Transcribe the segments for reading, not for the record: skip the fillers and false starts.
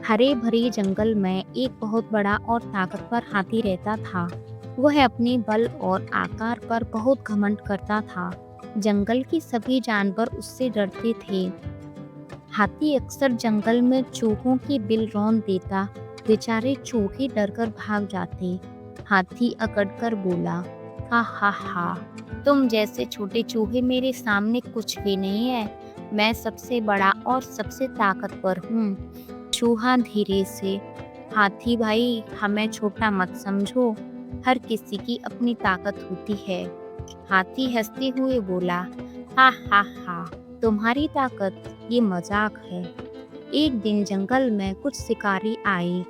हरे भरे जंगल में एक बहुत बड़ा और ताकतवर हाथी रहता था। वह अपने बल और आकार पर बहुत घमंड करता था। जंगल के सभी जानवर उससे डरते थे। हाथी अक्सर जंगल में चूहों की बिल रौंद देता। बेचारे चूहे डरकर भाग जाते। हाथी अकड़कर बोला, हा हा हा, तुम जैसे छोटे चूहे मेरे सामने कुछ भी नहीं है। मैं सबसे बड़ा और सबसे ताकतवर हूँ। चूहा धीरे से, हाथी भाई, हमें छोटा मत समझो। हर किसी की अपनी ताकत होती है। हाथी हंसते हुए बोला, हा हा हा, तुम्हारी ताकत ये मजाक है। एक दिन जंगल में कुछ शिकारी आए।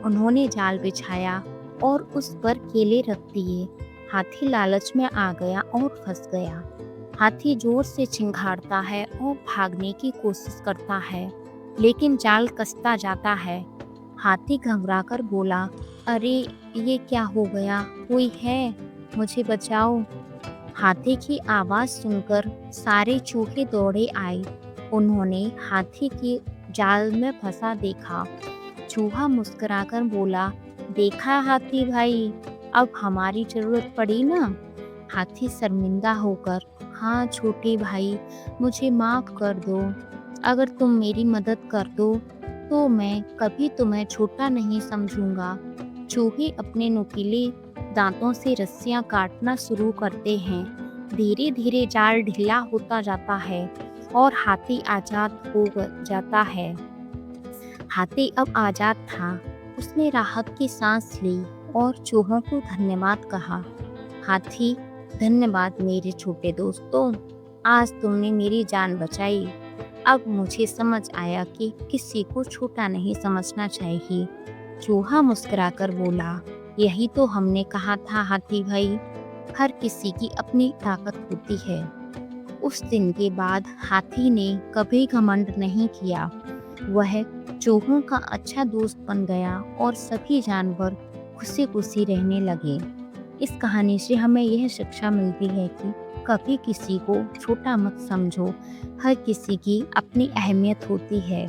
उन्होंने जाल बिछाया और उस पर केले रख दिए। हाथी लालच में आ गया और फंस गया। हाथी जोर से चिंघाड़ता है और भागने की कोशिश करता है, लेकिन जाल कसता जाता है। हाथी घबराकर बोला, अरे ये क्या हो गया? कोई है? मुझे बचाओ। हाथी की आवाज सुनकर सारे चूहे दौड़े आए। उन्होंने हाथी के जाल में फंसा देखा। चूहा मुस्कुराकर बोला, देखा हाथी भाई, अब हमारी जरूरत पड़ी ना। हाथी शर्मिंदा होकर, हाँ छोटे भाई, मुझे माफ कर दो। अगर तुम मेरी मदद कर दो तो मैं कभी तुम्हें छोटा नहीं समझूंगा। चूहे अपने नुकीले दांतों से रस्सियां काटना शुरू करते हैं। धीरे धीरे जाल ढीला होता जाता है और हाथी आजाद हो जाता है। हाथी अब आजाद था। उसने राहत की सांस ली और चूहों को धन्यवाद कहा। हाथी, धन्यवाद मेरे छोटे दोस्तों, आज तुमने मेरी जान बचाई। अब मुझे समझ आया कि किसी को छोटा नहीं समझना चाहिए। चूहा मुस्कुराकर बोला, यही तो हमने कहा था हाथी भाई, हर किसी की अपनी ताकत होती है। उस दिन के बाद हाथी ने कभी घमंड नहीं किया। वह चूहों का अच्छा दोस्त बन गया और सभी जानवर खुशी खुशी रहने लगे। इस कहानी से हमें यह शिक्षा मिलती है कि कभी किसी को छोटा मत समझो। हर किसी की अपनी अहमियत होती है।